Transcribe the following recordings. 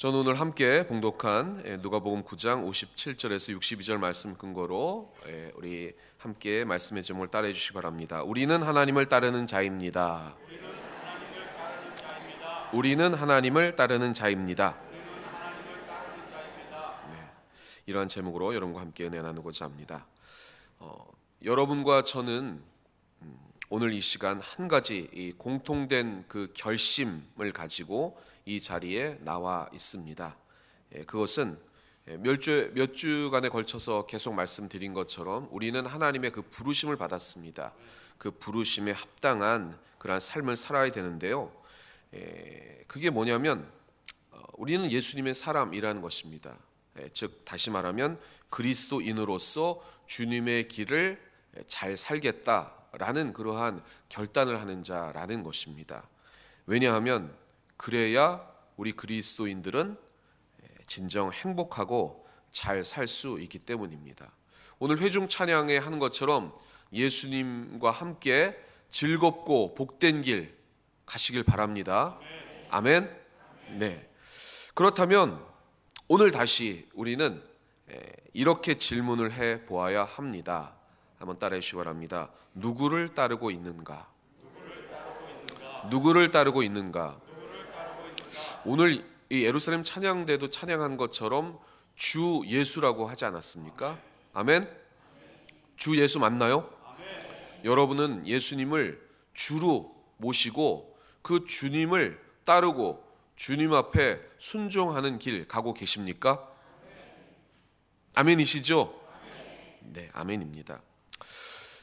저는 오늘 함께 봉독한 누가복음 9장 57절에서 62절 말씀 근거로 우리 함께 말씀의 제목을 따라해 주시기 바랍니다. 우리는 하나님을 따르는 자입니다. 우리는 하나님을 따르는 자입니다. 네, 이러한 제목으로 여러분과 함께 은혜 나누고자 합니다. 여러분과 저는 오늘 이 시간 한 가지 공통된 그 결심을 가지고 이 자리에 나와 있습니다. 그것은 몇 주간에 걸쳐서 계속 말씀드린 것처럼 우리는 하나님의 그 부르심을 받았습니다. 그 부르심에 합당한 그러한 삶을 살아야 되는데요. 그게 뭐냐면 우리는 예수님의 사람이라는 것입니다. 즉 다시 말하면 그리스도인으로서 주님의 길을 잘 살겠다라는 그러한 결단을 하는 자라는 것입니다. 왜냐하면 그래야 우리 그리스도인들은 진정 행복하고 잘 살 수 있기 때문입니다. 오늘 회중 찬양에 하는 것처럼 예수님과 함께 즐겁고 복된 길 가시길 바랍니다. 아멘. 네. 그렇다면 오늘 다시 우리는 이렇게 질문을 해 보아야 합니다. 한번 따라해 주시기 바랍니다. 누구를 따르고 있는가? 누구를 따르고 있는가? 오늘 이 예루살렘 찬양대도 찬양한 것처럼 주 예수라고 하지 않았습니까? 아멘. 주 예수 맞나요? 여러분은 예수님을 주로 모시고 그 주님을 따르고 주님 앞에 순종하는 길 가고 계십니까? 아멘이시죠? 네, 아멘입니다.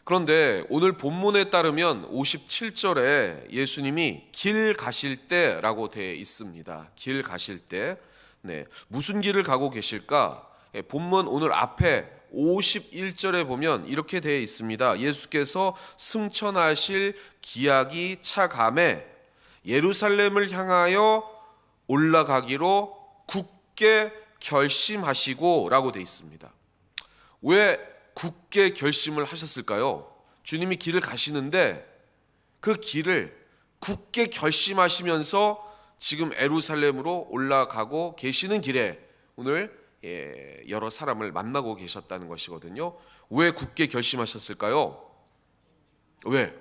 그런데 오늘 본문에 따르면 57절에 예수님이 길 가실 때라고 되어 있습니다. 길 가실 때. 네, 무슨 길을 가고 계실까? 본문 오늘 앞에 51절에 보면 이렇게 되어 있습니다. 예수께서 승천하실 기약이 차감해 예루살렘을 향하여 올라가기로 굳게 결심하시고 라고 되어 있습니다. 왜 굳게 결심을 하셨을까요? 주님이 길을 가시는데 그 길을 굳게 결심하시면서 지금 예루살렘으로 올라가고 계시는 길에 오늘 여러 사람을 만나고 계셨다는 것이거든요. 왜 굳게 결심하셨을까요? 왜?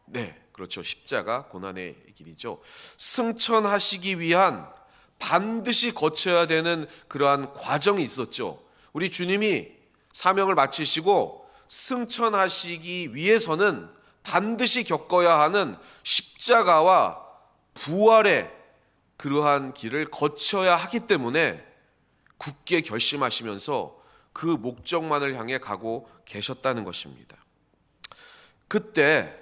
네, 그렇죠. 십자가 고난의 길이죠. 승천하시기 위한 반드시 거쳐야 되는 그러한 과정이 있었죠. 우리 주님이 사명을 마치시고 승천하시기 위해서는 반드시 겪어야 하는 십자가와 부활의 그러한 길을 거쳐야 하기 때문에 굳게 결심하시면서 그 목적만을 향해 가고 계셨다는 것입니다. 그때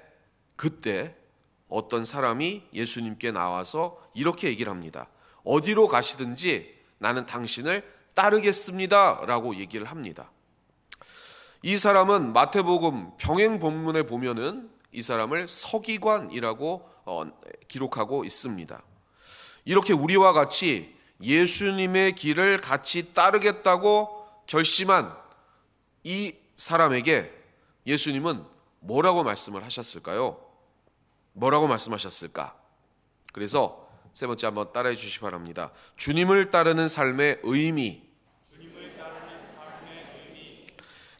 어떤 사람이 예수님께 나와서 이렇게 얘기를 합니다. 어디로 가시든지 나는 당신을 따르겠습니다 라고 얘기를 합니다. 이 사람은 마태복음 병행 본문에 보면은 이 사람을 서기관이라고 기록하고 있습니다. 이렇게 우리와 같이 예수님의 길을 같이 따르겠다고 결심한 이 사람에게 예수님은 뭐라고 말씀을 하셨을까요? 뭐라고 말씀하셨을까? 그래서 세 번째 한번 따라해 주시기 바랍니다. 주님을 따르는 삶의 의미.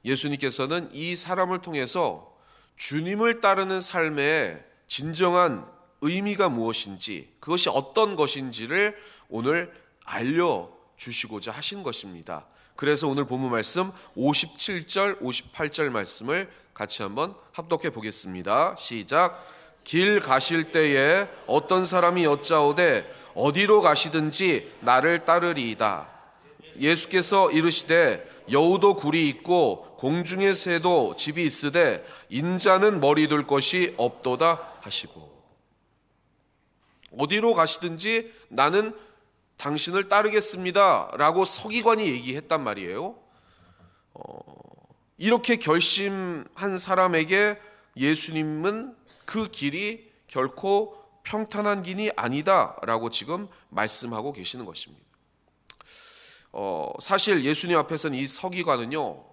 예수님께서는 이 사람을 통해서 주님을 따르는 삶의 진정한 의미가 무엇인지, 그것이 어떤 것인지를 오늘 알려주시고자 하신 것입니다. 그래서 오늘 본문 말씀 57절, 58절 말씀을 같이 한번 합독해 보겠습니다. 시작. 길 가실 때에 어떤 사람이 여짜오되 어디로 가시든지 나를 따르리이다. 예수께서 이르시되 여우도 굴이 있고 공중의 새도 집이 있으되 인자는 머리 둘 것이 없도다 하시고. 어디로 가시든지 나는 당신을 따르겠습니다 라고 서기관이 얘기했단 말이에요. 이렇게 결심한 사람에게 예수님은 그 길이 결코 평탄한 길이 아니다 라고 지금 말씀하고 계시는 것입니다. 사실 예수님 앞에서는 이 서기관은요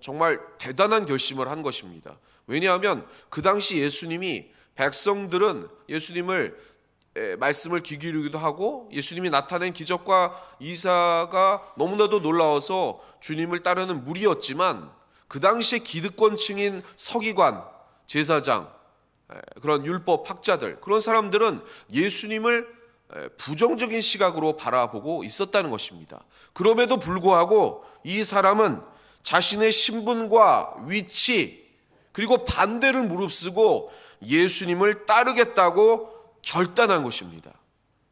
정말 대단한 결심을 한 것입니다. 왜냐하면 그 당시 예수님이 백성들은 예수님을 말씀을 귀 기울이기도 하고 예수님이 나타낸 기적과 이사가 너무나도 놀라워서 주님을 따르는 무리였지만 그 당시에 기득권층인 서기관, 제사장, 그런 율법 학자들, 그런 사람들은 예수님을 부정적인 시각으로 바라보고 있었다는 것입니다. 그럼에도 불구하고 이 사람은 자신의 신분과 위치 그리고 반대를 무릅쓰고 예수님을 따르겠다고 결단한 것입니다.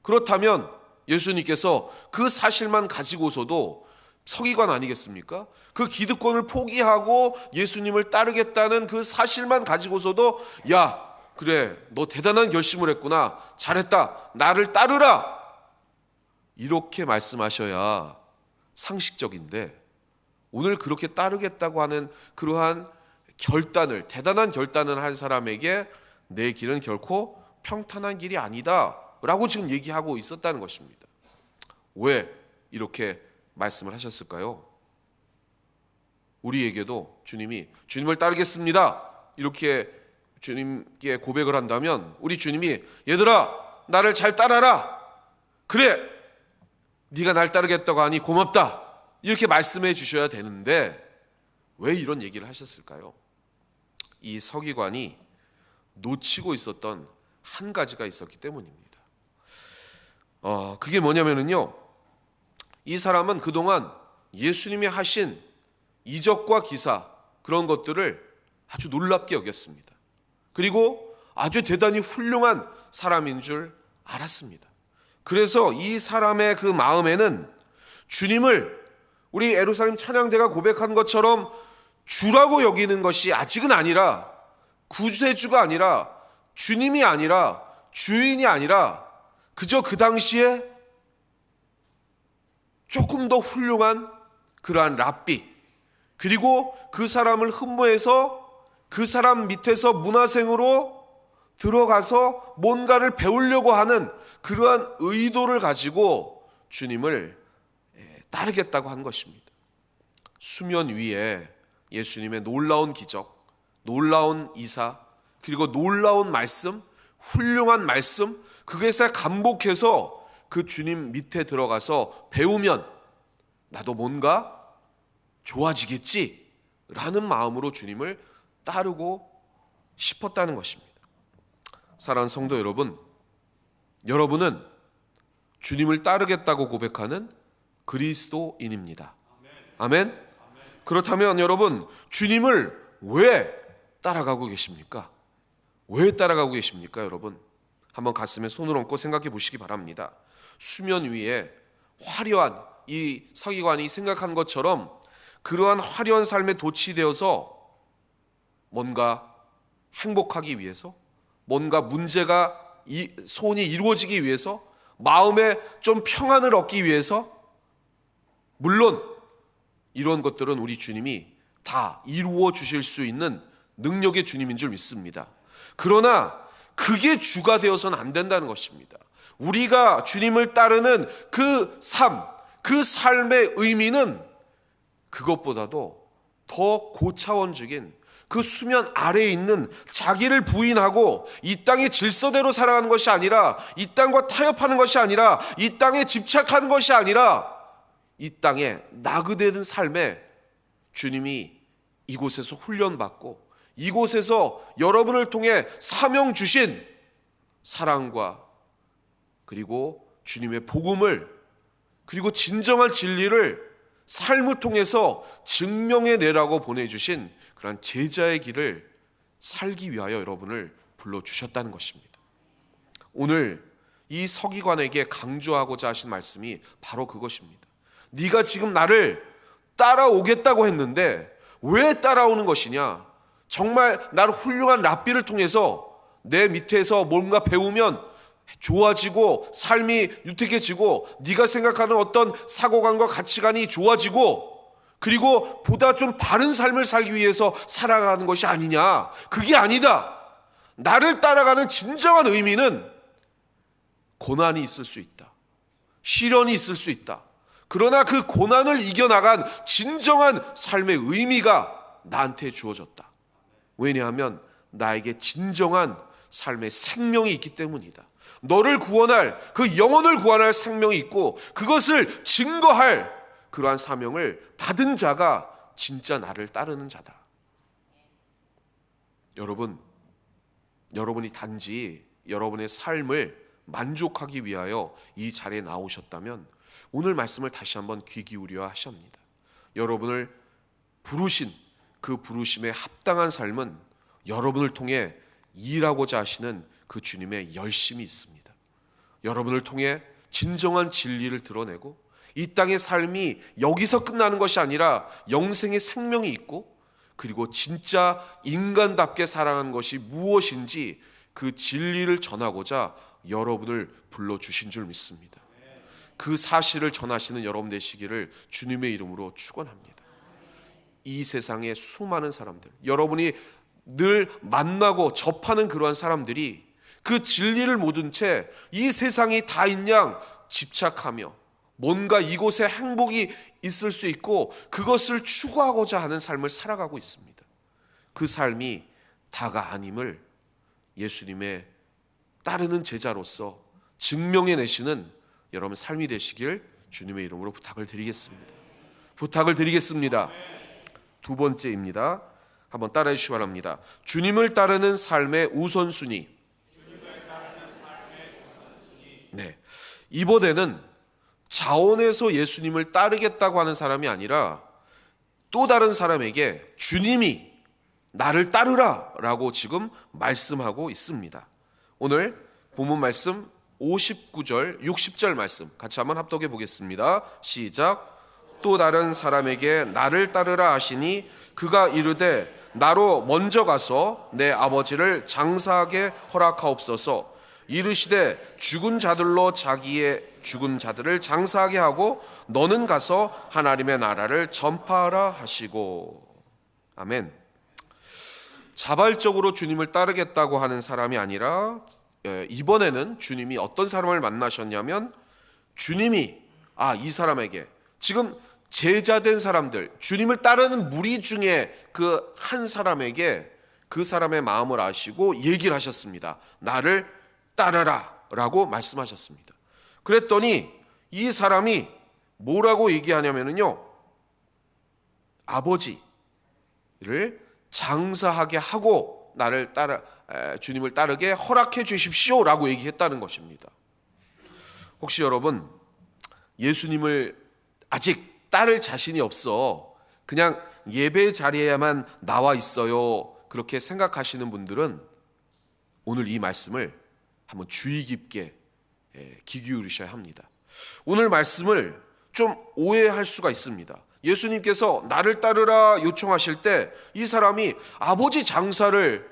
그렇다면 예수님께서 그 사실만 가지고서도 서기관 아니겠습니까? 그 기득권을 포기하고 예수님을 따르겠다는 그 사실만 가지고서도 야, 그래, 너 대단한 결심을 했구나, 잘했다, 나를 따르라, 이렇게 말씀하셔야 상식적인데, 오늘 그렇게 따르겠다고 하는 그러한 결단을, 대단한 결단을 한 사람에게 내 길은 결코 평탄한 길이 아니다 라고 지금 얘기하고 있었다는 것입니다. 왜 이렇게 말씀을 하셨을까요? 우리에게도 주님이 주님을 따르겠습니다 이렇게 주님께 고백을 한다면 우리 주님이 얘들아, 나를 잘 따라라, 그래, 네가 날 따르겠다고 하니 고맙다, 이렇게 말씀해 주셔야 되는데 왜 이런 얘기를 하셨을까요? 이 서기관이 놓치고 있었던 한 가지가 있었기 때문입니다. 그게 뭐냐면요, 이 사람은 그동안 예수님이 하신 이적과 기사, 그런 것들을 아주 놀랍게 여겼습니다. 그리고 아주 대단히 훌륭한 사람인 줄 알았습니다. 그래서 이 사람의 그 마음에는 주님을 우리 예루살렘 찬양대가 고백한 것처럼 주라고 여기는 것이 아직은 아니라, 구세주가 아니라, 주님이 아니라, 주인이 아니라 그저 그 당시에 조금 더 훌륭한 그러한 랍비, 그리고 그 사람을 흠모해서 그 사람 밑에서 문화생으로 들어가서 뭔가를 배우려고 하는 그러한 의도를 가지고 주님을 따르겠다고 한 것입니다. 수면 위에 예수님의 놀라운 기적, 놀라운 이사, 그리고 놀라운 말씀, 훌륭한 말씀, 그것에 감복해서 그 주님 밑에 들어가서 배우면 나도 뭔가 좋아지겠지 라는 마음으로 주님을 따르고 싶었다는 것입니다. 사랑하는 성도 여러분, 여러분은 주님을 따르겠다고 고백하는 그리스도인입니다. 아멘? 그렇다면 여러분, 주님을 왜 따라가고 계십니까? 왜 따라가고 계십니까, 여러분? 한번 가슴에 손을 얹고 생각해 보시기 바랍니다. 수면 위에 화려한 이 서기관이 생각한 것처럼 그러한 화려한 삶에 도취되어서 뭔가 행복하기 위해서, 뭔가 문제가 소원이 이루어지기 위해서, 마음에 좀 평안을 얻기 위해서, 물론 이런 것들은 우리 주님이 다 이루어 주실 수 있는 능력의 주님인 줄 믿습니다. 그러나 그게 주가 되어서는 안 된다는 것입니다. 우리가 주님을 따르는 그 삶, 그 삶의 의미는 그것보다도 더 고차원적인 그 수면 아래에 있는 자기를 부인하고 이 땅의 질서대로 살아가는 것이 아니라, 이 땅과 타협하는 것이 아니라, 이 땅에 집착하는 것이 아니라, 이 땅에 나그네된 삶에 주님이 이곳에서 훈련받고 이곳에서 여러분을 통해 사명 주신 사랑과 그리고 주님의 복음을, 그리고 진정한 진리를 삶을 통해서 증명해내라고 보내주신 그런 제자의 길을 살기 위하여 여러분을 불러주셨다는 것입니다. 오늘 이 서기관에게 강조하고자 하신 말씀이 바로 그것입니다. 네가 지금 나를 따라오겠다고 했는데 왜 따라오는 것이냐? 정말 나를 훌륭한 랍비를 통해서 내 밑에서 뭔가 배우면 좋아지고 삶이 유택해지고 네가 생각하는 어떤 사고관과 가치관이 좋아지고 그리고 보다 좀 바른 삶을 살기 위해서 살아가는 것이 아니냐? 그게 아니다. 나를 따라가는 진정한 의미는 고난이 있을 수 있다, 시련이 있을 수 있다. 그러나 그 고난을 이겨나간 진정한 삶의 의미가 나한테 주어졌다. 왜냐하면 나에게 진정한 삶에 생명이 있기 때문이다. 너를 구원할, 그 영혼을 구원할 생명이 있고 그것을 증거할 그러한 사명을 받은 자가 진짜 나를 따르는 자다. 여러분이 단지 여러분의 삶을 만족하기 위하여 이 자리에 나오셨다면 오늘 말씀을 다시 한번 귀 기울여야 하십니다. 여러분을 부르신 그 부르심에 합당한 삶은 여러분을 통해 일하고자 하시는 그 주님의 열심이 있습니다. 여러분을 통해 진정한 진리를 드러내고 이 땅의 삶이 여기서 끝나는 것이 아니라 영생의 생명이 있고 그리고 진짜 인간답게 살아가는 것이 무엇인지 그 진리를 전하고자 여러분을 불러주신 줄 믿습니다. 그 사실을 전하시는 여러분 되시기를 주님의 이름으로 축원합니다. 이 세상의 수많은 사람들, 여러분이 늘 만나고 접하는 그러한 사람들이 그 진리를 모른 채 이 세상이 다인 양 집착하며 뭔가 이곳에 행복이 있을 수 있고 그것을 추구하고자 하는 삶을 살아가고 있습니다. 그 삶이 다가 아님을 예수님의 따르는 제자로서 증명해내시는 여러분 삶이 되시길 주님의 이름으로 부탁을 드리겠습니다. 두 번째입니다. 한번 따라해 주시기 바랍니다. 주님을 따르는 삶의 우선순위. 네, 이번에는 자원해서 예수님을 따르겠다고 하는 사람이 아니라 또 다른 사람에게 주님이 나를 따르라 라고 지금 말씀하고 있습니다. 오늘 본문 말씀 59절 60절 말씀 같이 한번 합독해 보겠습니다. 시작. 또 다른 사람에게 나를 따르라 하시니 그가 이르되 나로 먼저 가서 내 아버지를 장사하게 허락하옵소서. 이르시되 죽은 자들로 자기의 죽은 자들을 장사하게 하고 너는 가서 하나님의 나라를 전파하라 하시고. 아멘. 자발적으로 주님을 따르겠다고 하는 사람이 아니라 이번에는 주님이 어떤 사람을 만나셨냐면 주님이 이 사람에게 지금 제자된 사람들, 주님을 따르는 무리 중에 그 한 사람에게 그 사람의 마음을 아시고 얘기를 하셨습니다. 나를 따르라 라고 말씀하셨습니다. 그랬더니 이 사람이 뭐라고 얘기하냐면요, 아버지를 장사하게 하고 나를 주님을 따르게 허락해 주십시오 라고 얘기했다는 것입니다. 혹시 여러분 예수님을 아직 따를 자신이 없어 그냥 예배 자리에만 나와 있어요 그렇게 생각하시는 분들은 오늘 이 말씀을 한번 주의 깊게 귀 기울이셔야 합니다. 오늘 말씀을 좀 오해할 수가 있습니다. 예수님께서 나를 따르라 요청하실 때 이 사람이 아버지 장사를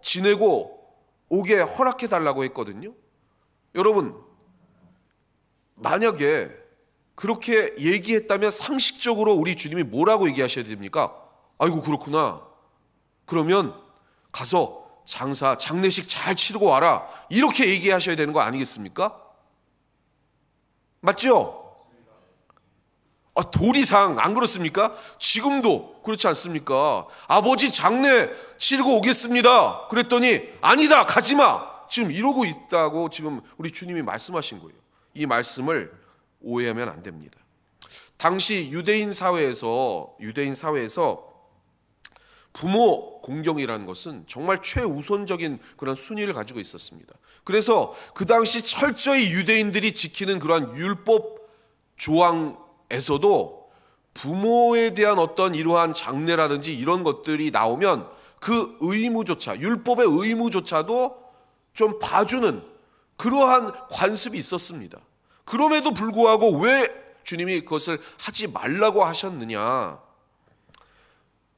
지내고 오게 허락해 달라고 했거든요. 여러분, 만약에 그렇게 얘기했다면 상식적으로 우리 주님이 뭐라고 얘기하셔야 됩니까? 아이고 그렇구나. 그러면 가서 장례식 잘 치르고 와라. 이렇게 얘기하셔야 되는 거 아니겠습니까? 맞죠? 도리상 안 그렇습니까? 지금도 그렇지 않습니까? 아버지 장례 치르고 오겠습니다. 그랬더니 아니다, 가지마. 지금 이러고 있다고 지금 우리 주님이 말씀하신 거예요. 이 말씀을 오해하면 안 됩니다. 당시 유대인 사회에서 부모 공경이라는 것은 정말 최우선적인 그런 순위를 가지고 있었습니다. 그래서 그 당시 철저히 유대인들이 지키는 그러한 율법 조항에서도 부모에 대한 어떤 이러한 장례라든지 이런 것들이 나오면 그 의무조차, 율법의 의무조차도 좀 봐주는 그러한 관습이 있었습니다. 그럼에도 불구하고 왜 주님이 그것을 하지 말라고 하셨느냐?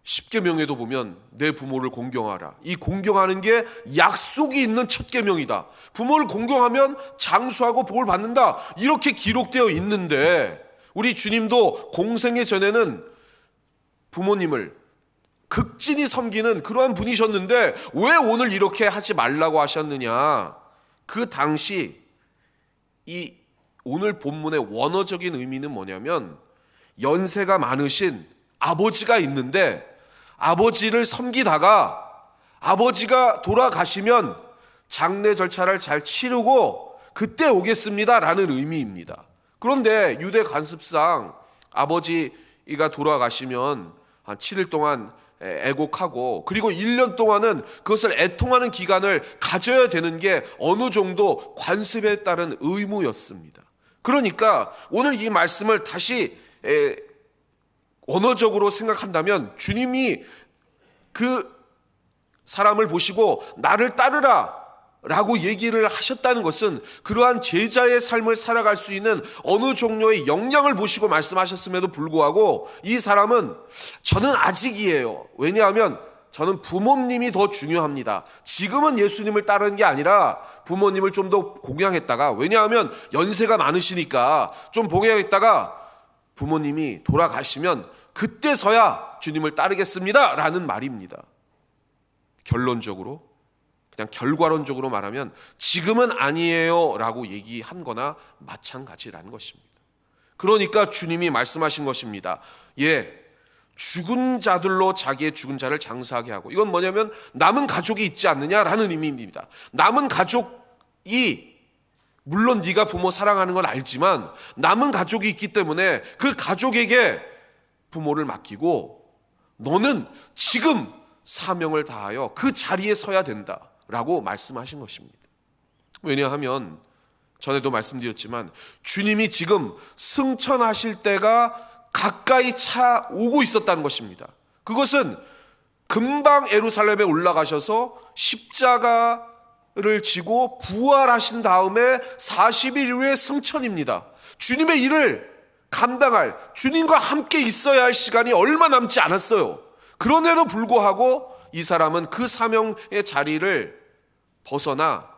십계명에도 보면 내 부모를 공경하라. 이 공경하는 게 약속이 있는 첫 계명이다. 부모를 공경하면 장수하고 복을 받는다. 이렇게 기록되어 있는데 우리 주님도 공생애 전에는 부모님을 극진히 섬기는 그러한 분이셨는데 왜 오늘 이렇게 하지 말라고 하셨느냐? 그 당시 이 오늘 본문의 원어적인 의미는 뭐냐면 연세가 많으신 아버지가 있는데 아버지를 섬기다가 아버지가 돌아가시면 장례 절차를 잘 치르고 그때 오겠습니다 라는 의미입니다. 그런데 유대 관습상 아버지가 돌아가시면 한 7일 동안 애곡하고 그리고 1년 동안은 그것을 애통하는 기간을 가져야 되는 게 어느 정도 관습에 따른 의무였습니다. 그러니까 오늘 이 말씀을 다시 언어적으로 생각한다면 주님이 그 사람을 보시고 나를 따르라 라고 얘기를 하셨다는 것은 그러한 제자의 삶을 살아갈 수 있는 어느 종류의 역량을 보시고 말씀하셨음에도 불구하고 이 사람은 저는 아직이에요. 왜냐하면 저는 부모님이 더 중요합니다. 지금은 예수님을 따르는 게 아니라 부모님을 좀 더 공양했다가, 왜냐하면 연세가 많으시니까 좀 공양했다가 부모님이 돌아가시면 그때서야 주님을 따르겠습니다 라는 말입니다. 결론적으로 그냥 결과론적으로 말하면 지금은 아니에요 라고 얘기한 거나 마찬가지라는 것입니다. 그러니까 주님이 말씀하신 것입니다. 죽은 자들로 자기의 죽은 자를 장사하게 하고, 이건 뭐냐면 남은 가족이 있지 않느냐라는 의미입니다. 남은 가족이, 물론 네가 부모 사랑하는 건 알지만 남은 가족이 있기 때문에 그 가족에게 부모를 맡기고 너는 지금 사명을 다하여 그 자리에 서야 된다라고 말씀하신 것입니다. 왜냐하면 전에도 말씀드렸지만 주님이 지금 승천하실 때가 가까이 차오고 있었다는 것입니다. 그것은 금방 예루살렘에 올라가셔서 십자가를 지고 부활하신 다음에 40일 후에 승천입니다. 주님의 일을 감당할, 주님과 함께 있어야 할 시간이 얼마 남지 않았어요. 그런데도 불구하고 이 사람은 그 사명의 자리를 벗어나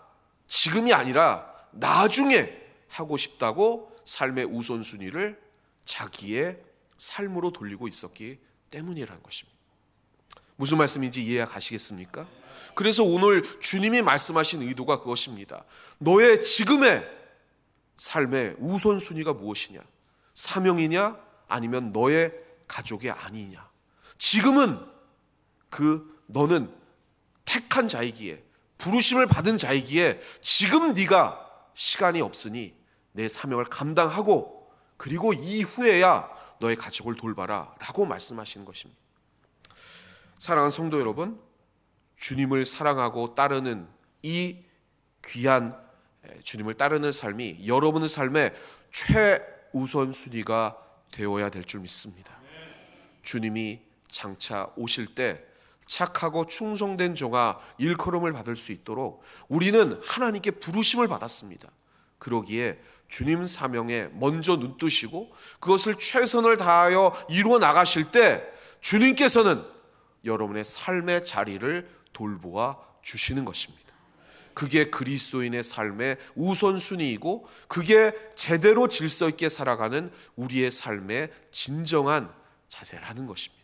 지금이 아니라 나중에 하고 싶다고 삶의 우선순위를 자기의 삶으로 돌리고 있었기 때문이라는 것입니다. 무슨 말씀인지 이해 가시겠습니까? 그래서 오늘 주님이 말씀하신 의도가 그것입니다. 너의 지금의 삶의 우선순위가 무엇이냐? 사명이냐? 아니면 너의 가족의 아니냐? 지금은 너는 택한 자이기에, 부르심을 받은 자이기에 지금 네가 시간이 없으니 내 사명을 감당하고 그리고 이후에야 너의 가족을 돌봐라 라고 말씀하시는 것입니다. 사랑하는 성도 여러분, 주님을 사랑하고 따르는 이 귀한 주님을 따르는 삶이 여러분의 삶의 최우선순위가 되어야 될 줄 믿습니다. 주님이 장차 오실 때 착하고 충성된 종아 일컬음을 받을 수 있도록 우리는 하나님께 부르심을 받았습니다. 그러기에 주님 사명에 먼저 눈뜨시고 그것을 최선을 다하여 이루어 나가실 때 주님께서는 여러분의 삶의 자리를 돌보아 주시는 것입니다. 그게 그리스도인의 삶의 우선순위이고 그게 제대로 질서 있게 살아가는 우리의 삶의 진정한 자세라는 것입니다.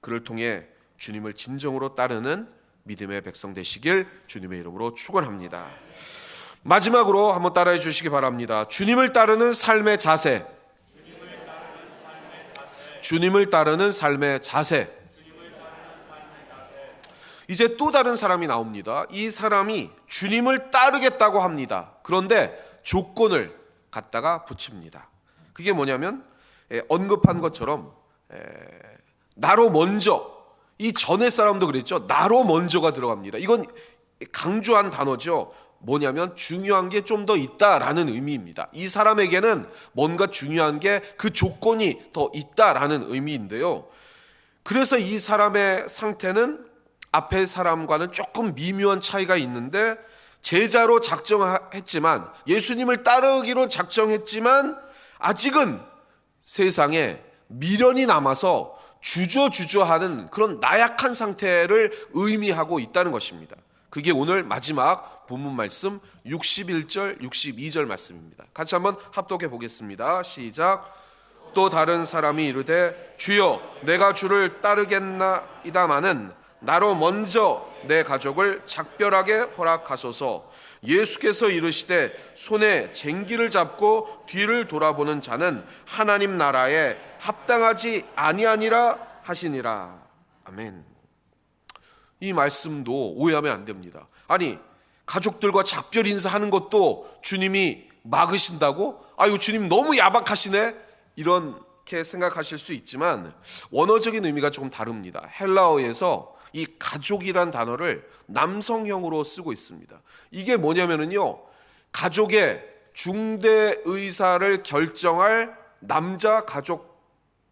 그를 통해 주님을 진정으로 따르는 믿음의 백성 되시길 주님의 이름으로 축원합니다. 마지막으로 한번 따라해 주시기 바랍니다. 주님을 따르는 삶의 자세. 주님을 따르는 삶의 자세. 이제 또 다른 사람이 나옵니다. 이 사람이 주님을 따르겠다고 합니다. 그런데 조건을 갖다가 붙입니다. 그게 뭐냐면 언급한 것처럼 나로 먼저, 이 전에 사람도 그랬죠. 나로 먼저가 들어갑니다. 이건 강조한 단어죠. 뭐냐면 중요한 게 좀 더 있다라는 의미입니다. 이 사람에게는 뭔가 중요한 게 그 조건이 더 있다라는 의미인데요. 그래서 이 사람의 상태는 앞의 사람과는 조금 미묘한 차이가 있는데 제자로 작정했지만, 예수님을 따르기로 작정했지만 아직은 세상에 미련이 남아서 주저주저하는 그런 나약한 상태를 의미하고 있다는 것입니다. 그게 오늘 마지막 본문 말씀 61절 62절 말씀입니다. 같이 한번 합독해 보겠습니다. 시작. 또 다른 사람이 이르되 주여 내가 주를 따르겠나이다마는 나로 먼저 내 가족을 작별하게 허락하소서. 예수께서 이르시되 손에 쟁기를 잡고 뒤를 돌아보는 자는 하나님 나라에 합당하지 아니하니라 하시니라. 아멘. 이 말씀도 오해하면 안 됩니다. 아니, 가족들과 작별 인사하는 것도 주님이 막으신다고? 아유, 주님 너무 야박하시네? 이렇게 생각하실 수 있지만 원어적인 의미가 조금 다릅니다. 헬라어에서 이 가족이란 단어를 남성형으로 쓰고 있습니다. 이게 뭐냐면요, 가족의 중대 의사를 결정할 남자 가족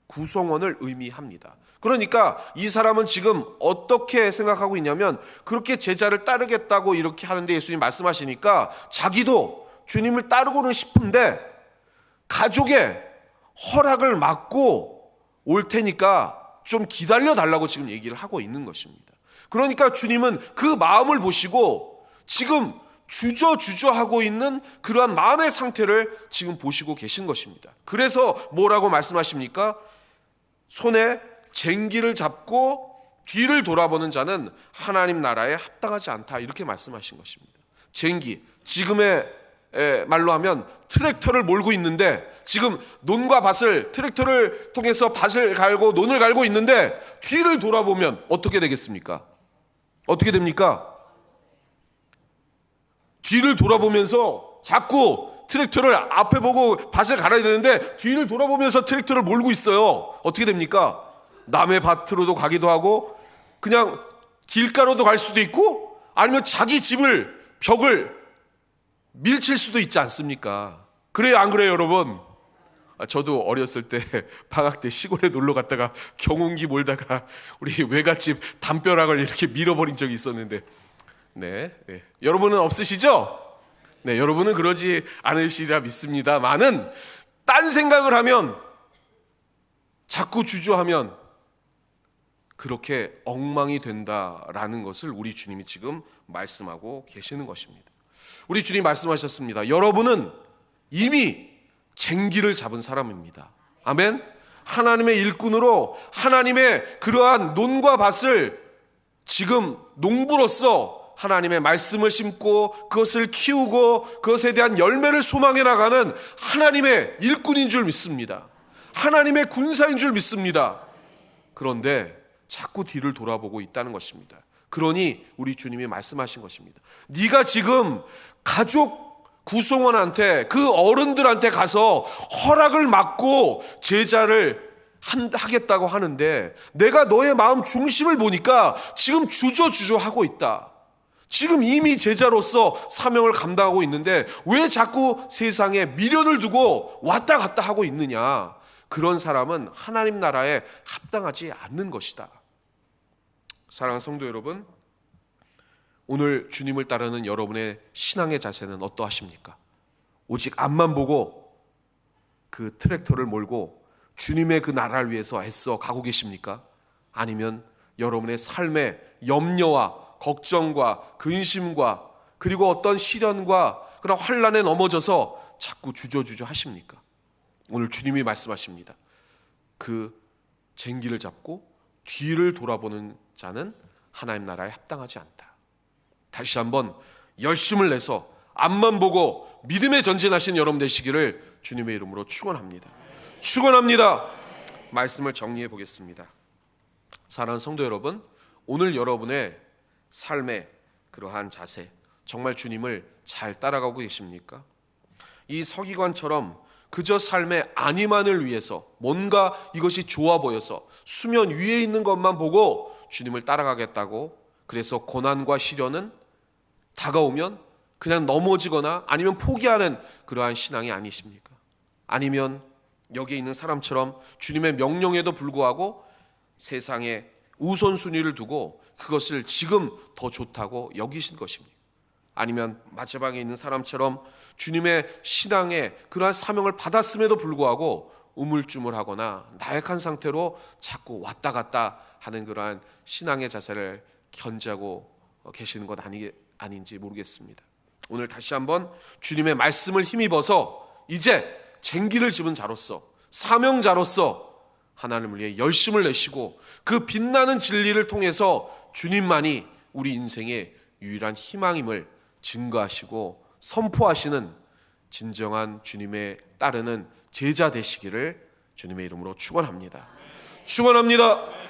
구성원을 의미합니다. 그러니까 이 사람은 지금 어떻게 생각하고 있냐면, 그렇게 제자를 따르겠다고 이렇게 하는데 예수님 말씀하시니까 자기도 주님을 따르고는 싶은데 가족의 허락을 막고 올 테니까 좀 기다려 달라고 지금 얘기를 하고 있는 것입니다. 그러니까 주님은 그 마음을 보시고 지금 주저하고 있는 그러한 마음의 상태를 지금 보시고 계신 것입니다. 그래서 뭐라고 말씀하십니까? 손에 쟁기를 잡고 뒤를 돌아보는 자는 하나님 나라에 합당하지 않다, 이렇게 말씀하신 것입니다. 쟁기, 지금의 말로 하면 트랙터를 몰고 있는데, 지금 논과 밭을, 트랙터를 통해서 밭을 갈고 논을 갈고 있는데 뒤를 돌아보면 어떻게 되겠습니까? 어떻게 됩니까? 뒤를 돌아보면서 자꾸 트랙터를 앞에 보고 밭을 갈아야 되는데 뒤를 돌아보면서 트랙터를 몰고 있어요. 어떻게 됩니까? 남의 밭으로도 가기도 하고, 그냥 길가로도 갈 수도 있고, 아니면 자기 집을, 벽을 밀칠 수도 있지 않습니까? 그래요, 안 그래요, 여러분? 저도 어렸을 때 방학 때 시골에 놀러 갔다가 경운기 몰다가 우리 외갓집 담벼락을 이렇게 밀어버린 적이 있었는데, 네. 여러분은 없으시죠? 네, 여러분은 그러지 않으시리라 믿습니다만은, 딴 생각을 하면, 자꾸 주저하면 그렇게 엉망이 된다라는 것을 우리 주님이 지금 말씀하고 계시는 것입니다. 우리 주님 말씀하셨습니다. 여러분은 이미 쟁기를 잡은 사람입니다. 아멘. 하나님의 일꾼으로 하나님의 그러한 논과 밭을 지금 농부로서 하나님의 말씀을 심고 그것을 키우고 그것에 대한 열매를 소망해 나가는 하나님의 일꾼인 줄 믿습니다. 하나님의 군사인 줄 믿습니다. 그런데 자꾸 뒤를 돌아보고 있다는 것입니다. 그러니 우리 주님이 말씀하신 것입니다. 네가 지금 가족 구성원한테, 그 어른들한테 가서 허락을 막고 제자를 하겠다고 하는데, 내가 너의 마음 중심을 보니까 지금 주저하고 있다. 지금 이미 제자로서 사명을 감당하고 있는데 왜 자꾸 세상에 미련을 두고 왔다 갔다 하고 있느냐. 그런 사람은 하나님 나라에 합당하지 않는 것이다. 사랑하는 성도 여러분, 오늘 주님을 따르는 여러분의 신앙의 자세는 어떠하십니까? 오직 앞만 보고 그 트랙터를 몰고 주님의 그 나라를 위해서 애써 가고 계십니까? 아니면 여러분의 삶의 염려와 걱정과 근심과 그리고 어떤 시련과 그런 환난에 넘어져서 자꾸 주저 하십니까? 오늘 주님이 말씀하십니다. 그 쟁기를 잡고 뒤를 돌아보는 자는 하나님 나라에 합당하지 않다. 다시 한번 열심을 내서 앞만 보고 믿음에 전진하신 여러분 되시기를 주님의 이름으로 축원합니다. 축원합니다. 말씀을 정리해 보겠습니다. 사랑하는 성도 여러분, 오늘 여러분의 삶의 그러한 자세, 정말 주님을 잘 따라가고 계십니까? 이 서기관처럼 그저 삶의 안위만을 위해서 뭔가 이것이 좋아 보여서 수면 위에 있는 것만 보고 주님을 따라가겠다고, 그래서 고난과 시련은 다가오면 그냥 넘어지거나 아니면 포기하는 그러한 신앙이 아니십니까? 아니면 여기에 있는 사람처럼 주님의 명령에도 불구하고 세상에 우선순위를 두고 그것을 지금 더 좋다고 여기신 것입니까? 아니면 마지막에 있는 사람처럼 주님의 신앙에 그러한 사명을 받았음에도 불구하고 우물쭈물하거나 나약한 상태로 자꾸 왔다 갔다 하는 그러한 신앙의 자세를 견지하고 계시는 것 아닌지 모르겠습니다. 오늘 다시 한번 주님의 말씀을 힘입어서 이제 쟁기를 집은 자로서, 사명자로서 하나님을 위해 열심을 내시고 그 빛나는 진리를 통해서 주님만이 우리 인생의 유일한 희망임을 증거하시고 선포하시는 진정한 주님의 따르는 제자 되시기를 주님의 이름으로 축원합니다. 축원합니다.